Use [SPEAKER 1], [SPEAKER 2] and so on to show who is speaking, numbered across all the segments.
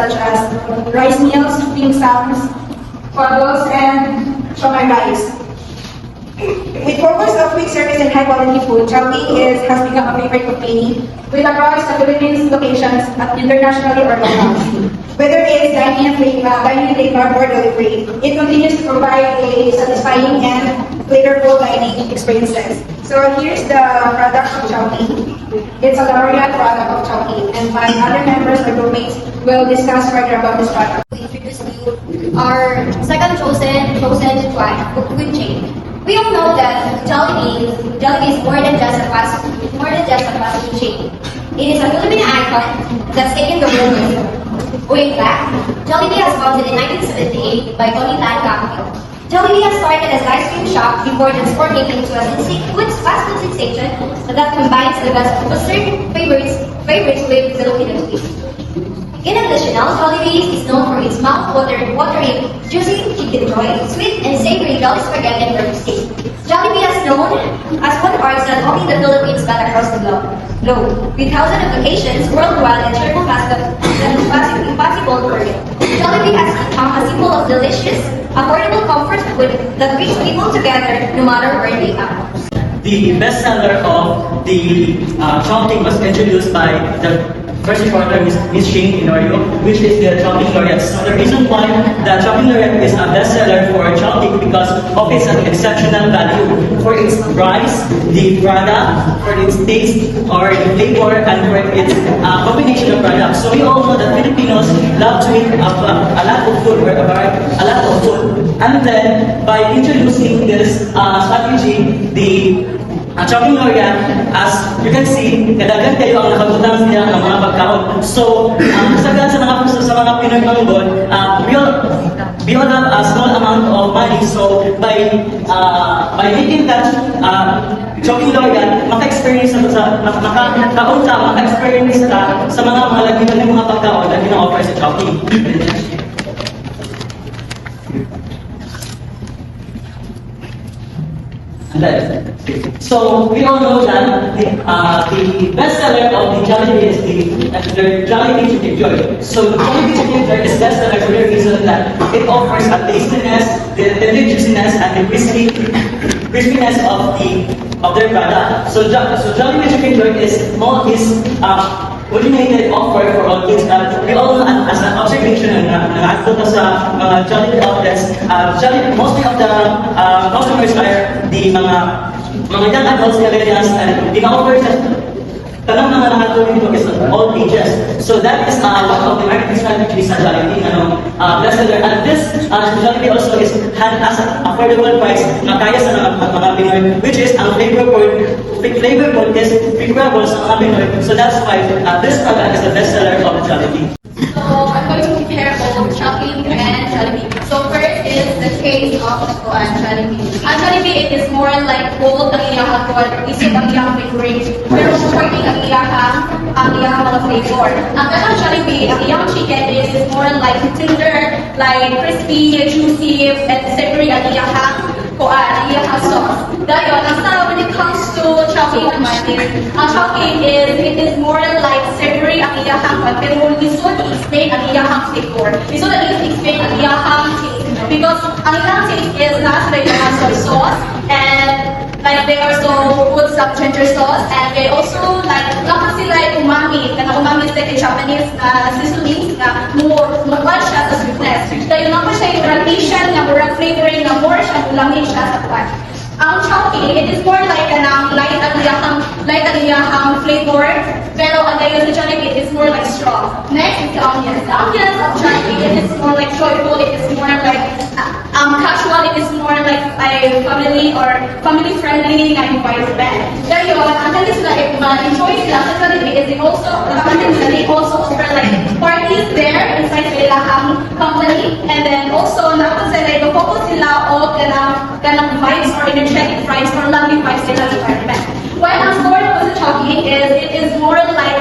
[SPEAKER 1] such as rice meals, dim sums, quados, and shomai rice. With purpose of quick service and high quality food, Chowking has become a favorite of many, with across the Philippines locations at internationally or locally. Whether it is dining takeout or delivery, it continues to provide a satisfying and flavorful dining experiences. So here's the product of Chowking. It's a laureate product of Chowking, and my other members or roommates will discuss further about this product.
[SPEAKER 2] Introduce you our second chosen food chain. We all know that Jollibee is more than just a fast food chain. It is a Filipino icon that's taken the world. Way back, Jollibee was founded in 1978 by Tony Tan Caprio. Jollibee has started as ice cream shop before transforming into a fast food sensation that combines the best of Western favorites with Filipino twist. In addition, Jollibee is known for its mouth-watering, juicy chicken joy, sweet and savory jolly spaghetti and burger steak. Jollibee is known as food arts not only in the Philippines but across the globe. With thousands of locations worldwide and triple fast impossible to forget. Jollibee has become a symbol of delicious, affordable comfort food that brings people together no matter where they are.
[SPEAKER 3] The bestseller of the Chowking was introduced by the first reporter, Ms. Shane Inorio, which is the Chowking Laureate. So the reason why the Chowking Laureate is a bestseller for Chowking because of its exceptional value for its price, the product, for its taste or the flavor, and for its combination of products. So we all know that Filipinos love to eat a lot of food, and then by introducing this strategy, the Chowking Laureate, as you can see, kadagan kayo ang nakabutang niya ng mga pagkaon. So, kasagan sa mga Pinoy Manggol, we all have a small amount of money. So, by making that Chowking Laureate, maka-experience sa mga malagitan ng mga pagkaon na gina-offer sa Chowking. So we all know that the bestseller of the Jollibee is the Jollibee Chicken Joy. So the Jollibee Chicken Joy is bestseller for the reason that it offers a tastiness, the tender juiciness, and the crispiness of their product. So Jollibee Chicken Joy is originated offer for all kids. We all know as an observation na nagpunta sa mga Jollibee outlets, mostly of the customers are the mga young adults, millennials, and in-offer sa tanong mga nakatulong dito is all ages. So that is one of the marketing strategies sa Jollibee, bestseller. And this Jollibee also has an affordable price na kaya sa mga Pinoy, which is ang flavorful is preferable sa mga Pinoy. So that's why this product is the bestseller of Jollibee.
[SPEAKER 2] So I'm going to compare both Chowking and Jollibee. So first is the taste of Jollibee. Jollibee, it is more like bold ang iyang kuwan, isip ang iyang flavoring, pero supporting ang iyang mga flavor. Ang kanang Jollibee, ang iyang chicken is more like tender, like crispy, juicy, and savory ang iyang sauce. Dayon, when it comes to Chowking naman ang Chowking it is more like savory ang iyang pero lisod i-explain ang iyang flavor. Lisod ang i-explain ang iyang taste. Because ang iyang taste is not like soy sauce, and like they also put some ginger sauce, and they also like sila umami, umami is like a Japanese seasonings na more siya sa sweetness. Dayon naman siya yung Asian na murang flavoring na more siya ulangi siya sa kwan. Ang Chowking, it is more like light ang iyang flavor, pero ang dayon sa Jollibee, it is more like strong. Next is the onions. The onions of Jollibee, it is more like joyful, it is more like casual, it is more like a family-friendly na environment. Dayon, ang kanis na enjoy sila sa Jollibee is they also offer like parties there inside sa ilang company, and then also napos sila, focus sila o kanang vibes or energetic vibes or lovely vibes in the environment. While ang story of the Chowking it is more like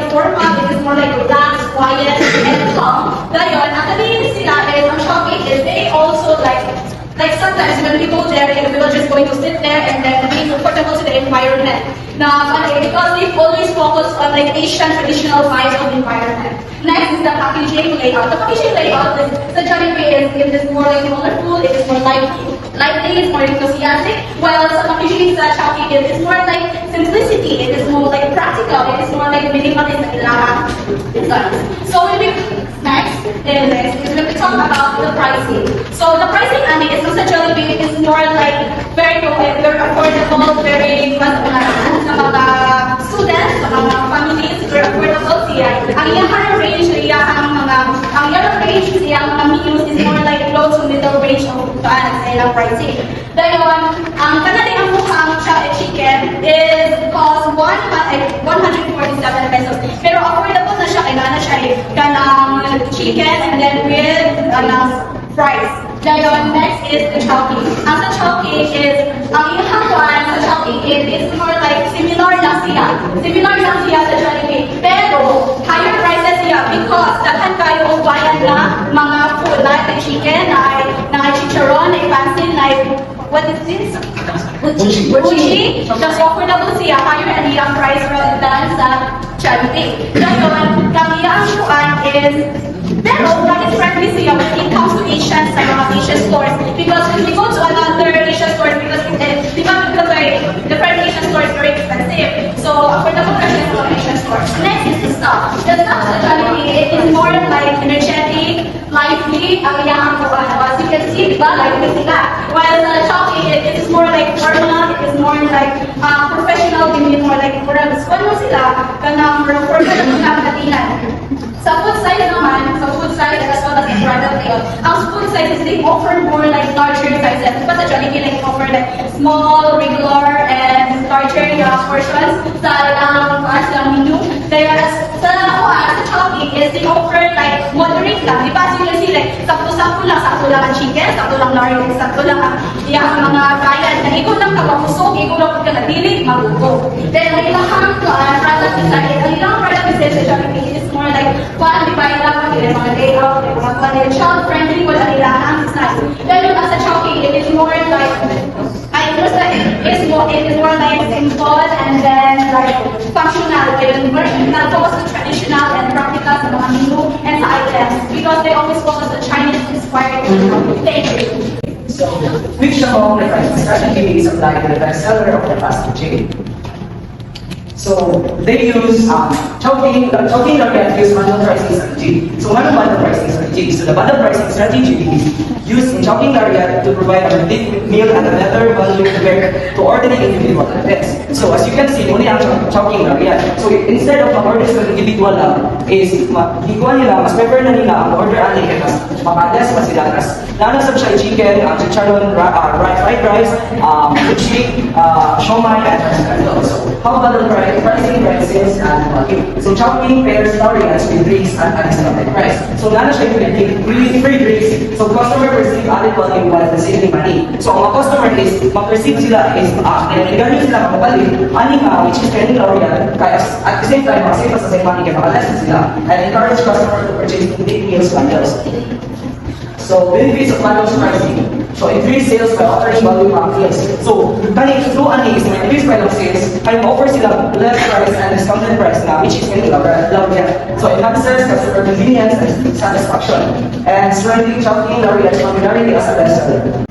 [SPEAKER 2] formal, it is more like relaxed, quiet, and calm. Dayon, ang kanina sila is ang Chowking is they also like sometimes when we go there, we will just going to sit there and then be comfortable to the environment. na because we always focus on like Asian traditional vibes of environment. Next is the packaging layout. The packaging layout is the Jollibee is more like colorful, it is more lively, it's more enthusiastic, while sa packaging sa Shopee it is more like simplicity, it is more like practical, it is more like minimalist na kailangan designs. So next is when we talk about the pricing. So the pricing is sa Jollibee is more like very affordable, very sa mga students, sa mga families, very affordable siya. Ang iyang range siya mga menus is more like low to middle range of sa ilang pricing. Dayon, ang kanali ang mukhang chicken is cost 147 pesos. Pero affordable na siya, kailangan siya kanang chicken and then with fries. Dayon, next is the chowking. Ang sa chowking is, ang ihakuan sa chowking is more like similar lang siya sa Jollibee. Pero, higher prices siya because daghan kayo bayan na mga food like chicken, na chicharon, na pansin, what is this? Uchi. Just affordable siya, higher and iyang price rather than sa Jollibee. Dayon, kang iyang kuan is pero, that is friendly siya when it comes to Asian sa mga Asian stores. Because when we go to another Asian store, because different Asian stores are very expensive. So, affordable na siya sa mga Asian stores. Next is the stuff. The stuff sa Jollibee, it is more like energetic, lively, ang iyang kuhan. As you can see, diba, lively sila. While sa Shopee, it is more like formal, it is more like professional, more like ano sila, kanang formal na katinan. Sa food size naman, as well as the product layout, ang food sizes, they offer more like larger sizes. Diba sa Jollibee, like offer like small, regular, and larger portions sa menu. Kaya sa Shopee is they offer like moderate lang. Diba, so you can see like sakto lang ang chicken, sakto lang larding, sakto lang ang mga bayan. Na ikaw lang kababusog, ikaw lang pagkakadili, magugo. Then, ang ilang product design, ang ilang product design sa Jollibee is more like quantified lang yung mga layout, yung mga child-friendly, wala nila ang design. Then yung sa Shopee, it is more like, it is more like simple and then like functional. Yung focus on traditional and practical sa mga menu and sa items because they always focus on Chinese-inspired. Thank you.
[SPEAKER 4] So, which among the pricing strategy is applied to the bestseller of the fast food chain? So, they use Chowking Laurent use manual pricing strategy. So, one bundle pricing strategy. So, the bundle pricing strategy is used in Chowking Laurent to provide a complete meal at a better value compared to ordering individual items. So, as you can see, only ang Chowking Laurent. So, instead of order sa individual lang, is hikuan nila, mas prefer na nila ang order ali kaya mas makalas pa sila. Lalo sa chicken, chicharon, fried rice, uchi, siomai, and so, how about the pricing prices and volume? So Chowking pairs Laureates with drinks at an discounted price. So lalo siya yung free drinks. So customer receive added volume while saving money. So ang mga customer is, mag-receive sila is, ganyan sila makapalit, which is training Laureate, kaya at the same time, mag-save pa sa same money kaya makalasa sila, and encourage customer to purchase big meals bundles. So, benefits of bundles pricing. So, increase sales by offering value pack deals. So, through is increase bundle sales, kaya offer sila less price and discounted price na, which is very Laureate. So, enhances customer convenience and satisfaction. And strengthening Chowking Laureate's popularity as a bestseller.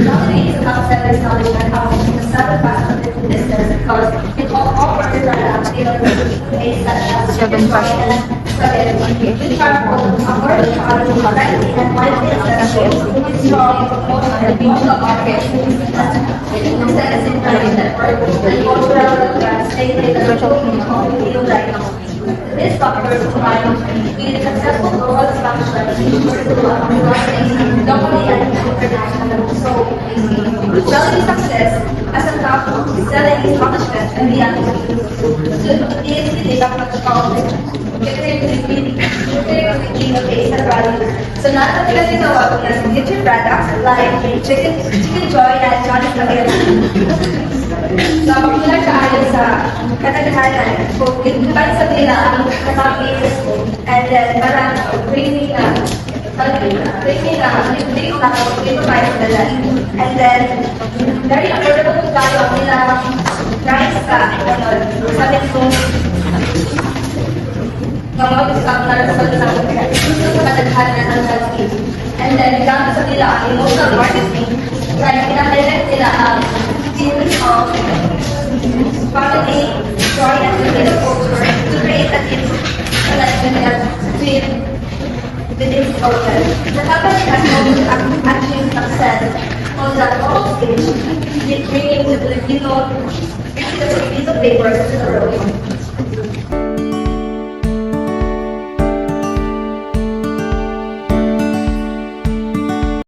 [SPEAKER 2] Jollibee is about selling knowledge and how to sell fast food business because it offers products such as chicken which are more correctly and widely accessible with strong on the regional market. Instead of synchronized network and cultural stated as a feel like this factor combined with successful global expansion locally and internationally. So, Jollibee's success as a top selling establishment and the is the development of taste and value. So, not that because it's a signature products like chicken joy and Johnny's Laurent. So, popular siya sa katagalan. Kung iba sa nila ang kapapis and then parang bringing They provide the land. And then, very affordable to tayo ang nilang price sa gamot sa mataghan na ng self-esteem. And then, gamit sa nila ang emotional marketing, kaya pinakalagay nila ang series of family, joy, and creative culture to create a deep connection with this culture. The company has also achieved success on the global stage, bringing the Filipino papers to the world.